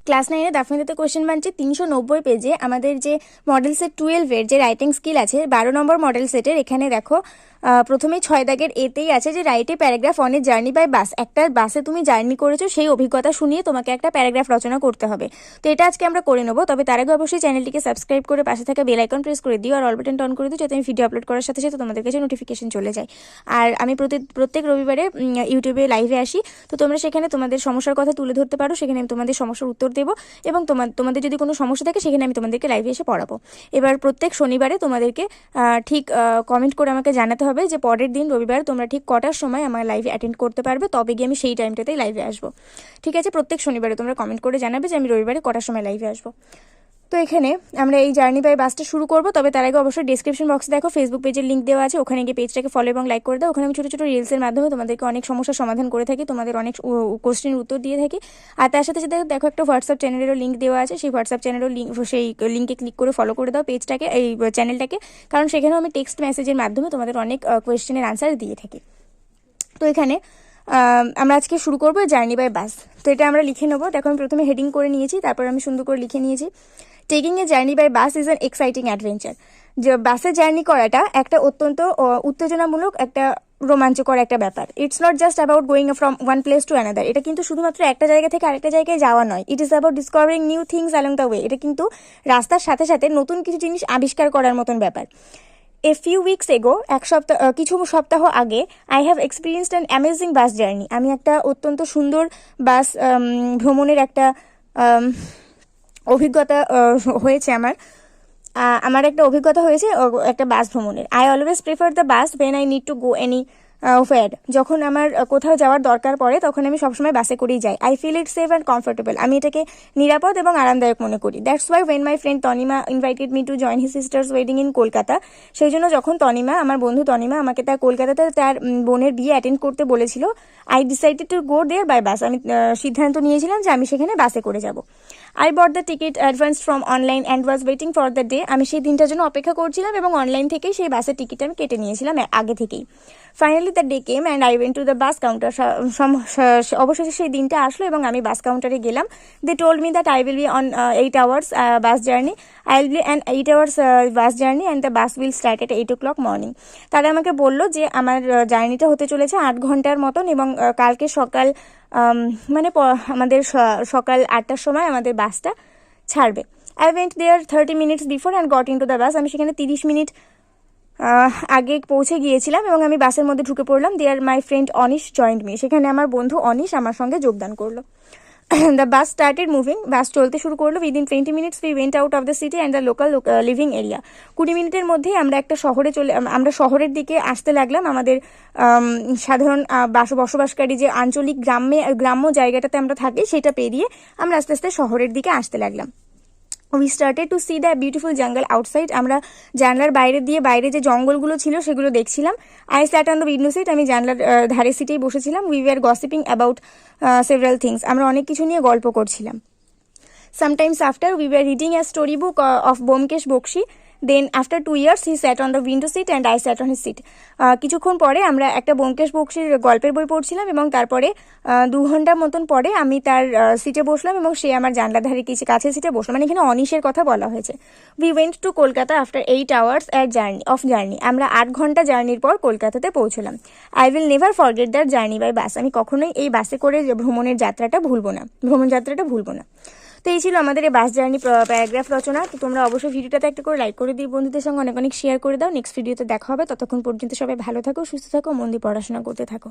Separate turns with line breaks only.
Class 9-এ Duff and date question বাঞ্চে 390 পেজে আমাদের যে মডেল সেট 12-এর যে রাইটিং স্কিল আছে 12 নম্বর মডেল সেটের এখানে দেখো প্রথমেই 6 দাগের এতেই আছে যে write a paragraph on a journey by bus. একটা বাসে তুমি জার্নি করেছো সেই অভিজ্ঞতা শুনিয়ে তোমাকে একটা প্যারাগ্রাফ রচনা করতে হবে। তো এটা আজকে আমরা করে নেবো, তবে তার আগে অবশ্যই চ্যানেলটিকে সাবস্ক্রাইব করে পাশে থাকা বেল আইকন প্রেস করে দিও আর অল বাটনটা অন করে দিও, যাতে আমি ভিডিও আপলোড করার সাথে সাথে তোমাদের কাছে নোটিফিকেশন চলে যায়। আর আমি প্রত্যেক রবিবারে ইউটিউবে লাইভে আসি, তো তোমরা সেখানে তোমাদের সমস্যার কথা তুলে ধরতে পারো, সেখানে আমি তোমাদের সমস্যার উত্তর দেবো এবং তোমাদের যদি কোনো সমস্যা থাকে সেখানে আমি তোমাদেরকে লাইভে এসে পড়াবো। এবার প্রত্যেক শনিবারে তোমাদেরকে ঠিক কমেন্ট করে আমাকে জানাতে হবে যে পরের দিন রবিবার তোমরা ঠিক কটার সময় আমার লাইভে অ্যাটেন্ড করতে পারবে, তবে গিয়ে আমি সেই টাইমটাতেই লাইভে আসবো। ঠিক আছে, প্রত্যেক শনিবারে তোমরা কমেন্ট করে জানাবে যে আমি রবিবারে কটার সময় লাইভে আসবো। তো এখানে আমরা এই জার্নি বাই বাসটা শুরু করব, তবে তার আগে অবশ্যই ডিসক্রিপশন বক্সে দেখো ফেসবুক পেজের লিঙ্ক দেওয়া আছে, ওখানে গিয়ে পেজটাকে ফলো এবং লাইক করে দাও। ওখানে আমি ছোটো ছোটো রিলসের মাধ্যমে তোমাদেরকে অনেক সমস্যার সমাধান করে থাকি, তোমাদের অনেক কোশ্চেনের উত্তর দিয়ে থাকি। আর তার সাথে সাথে দেখো একটা হোয়াটসঅ্যাপ চ্যানেলেরও লিঙ্ক দেওয়া আছে, সেই হোয়াটসঅ্যাপ চ্যানেলেরও লিঙ্ক, সেই লিঙ্কে ক্লিক করে ফলো করে দাও পেজটাকে, এই চ্যানেলটাকে, কারণ সেখানেও আমি টেক্সট মেসেজের মাধ্যমে তোমাদের অনেক কোয়েশ্চেনের আনসার দিয়ে থাকি। তো এখানে আমরা আজকে শুরু করবো জার্নি বাই বাস। তো এটা আমরা লিখে নেবো। দেখো আমি প্রথমে হেডিং করে নিয়েছি, তারপর আমি সুন্দর করে লিখে নিয়েছি, taking a journey by bus is an exciting adventure. যে বাসে জার্নি করাটা একটা অত্যন্ত উত্তেজনামূলক, একটা রোমাঞ্চকর একটা ব্যাপার। It's not just about going from one place to another. এটা কিন্তু শুধুমাত্র একটা জায়গা থেকে আরেকটা জায়গায় যাওয়া নয়। It is about discovering new things along the way. এটা কিন্তু রাস্তার সাথে সাথে নতুন কিছু জিনিস আবিষ্কার করার মতন ব্যাপার। এ ফিউ উইকস এগো, কিছু সপ্তাহ আগে, I have experienced an amazing bus journey. আমি একটা অত্যন্ত সুন্দর বাস ভ্রমণের একটা অভিজ্ঞতা হয়েছে আমার একটা অভিজ্ঞতা হয়েছে একটা বাস ভ্রমণের। I always prefer the bus when I need to go anywhere. যখন আমার কোথাও যাওয়ার দরকার পড়ে তখন আমি সবসময় বাসে করেই যাই। I feel it safe and comfortable. আমি এটাকে নিরাপদ এবং আরামদায়ক মনে করি। That's why when my friend Tanima invited me to join his sister's wedding in Kolkata, সেই জন্য যখন আমার বন্ধু তনিমা আমাকে তার কলকাতাতে তার বোনের বিয়ে অ্যাটেন্ড করতে বলেছিল, I decided to go there by bus. আমি সিদ্ধান্ত নিয়েছিলাম যে আমি সেখানে বাসে করে যাব। I bought the ticket advance from online and was waiting for the day. আমি সেই দিনটার জন্য অপেক্ষা করছিলাম এবং অনলাইন থেকেই সেই বাসের টিকিট আমি কেটে নিয়েছিলাম আগে থেকেই। Finally the day came and I went to the bus counter. অবশেষে সেই দিনটা আসলো এবং আমি বাস কাউন্টারে গেলাম। They told me that I will be on 8 hours bus journey. I will be an 8 hours bus journey and the bus will start at 8 o'clock morning. তারা আমাকে বললো যে আমার জার্নিটা হতে চলেছে 8 ঘন্টার মতন এবং কালকে সকাল আমাদের সকাল 8টার সময় আমাদের বাসটা ছাড়বে। I went there 30 minutes before and got in to the bus. আমি সেখানে 30 মিনিট আগে পৌঁছে গিয়েছিলাম এবং আমি বাসের মধ্যে ঢুকে পড়লাম। There my friend Anish joined me. সেখানে আমার বন্ধু অনিশ আমার সঙ্গে যোগদান করলো। The bus started moving. Bus চলতে শুরু করলো। Within 20 minutes we went out of the city and the local living area. 20 মিনিটের মধ্যেই আমরা আমরা শহরের দিকে আসতে লাগলাম। আমাদের সাধারণ বসবাসকারী যে আঞ্চলিক গ্রাম্য জায়গাটাতে আমরা থাকি সেটা পেরিয়ে আমরা আস্তে আস্তে শহরের দিকে আসতে লাগলাম। We started to see the beautiful jungle outside. আমরা জানলার বাইরে যে জঙ্গলগুলো ছিল সেগুলো দেখছিলাম। I sat on the window seat. আমি জানলার ধারে সিটেই বসেছিলাম। We were gossiping about several things. আমরা অনেক কিছু নিয়ে গল্প করছিলাম। Sometimes after we were reading a story book of Byomkesh Bakshi. Then after 2 years he sat on the window seat and I sat on his seat. কিছুক্ষণ পরে আমরা একটা ব্যোমকেশ বক্সীর গল্পের বই পড়ছিলাম এবং তারপরে 2 ঘন্টার মতন পরে আমি তার সিটে বসলাম এবং সে আমার জানলার ধারে কাছে সিটে বসলাম। মানে এখানে অনিশের কথা বলা হয়েছে। We went to Kolkata after 8 hours journey. আমরা 8 ঘন্টা জার্নির পর কলকাতাতে পৌঁছলাম। I will never forget that journey by bus. আমি কখনোই এই বাসে করে ভ্রমণ যাত্রাটা ভুলবো না। তো এই ছিল আমাদের এই বাস জার্নি প্যারাগ্রাফ রচনা। তো তোমরা অবশ্যই ভিডিওটাতে একটা করে লাইক করে দিও, বন্ধুদের সঙ্গে অনেক শেয়ার করে দাও। নেক্সট ভিডিওতে দেখা হবে। ততক্ষণ পর্যন্ত সবাই ভালো থাকো, সুস্থ থাকো, মন দিয়ে পড়াশোনা করতে থাকো।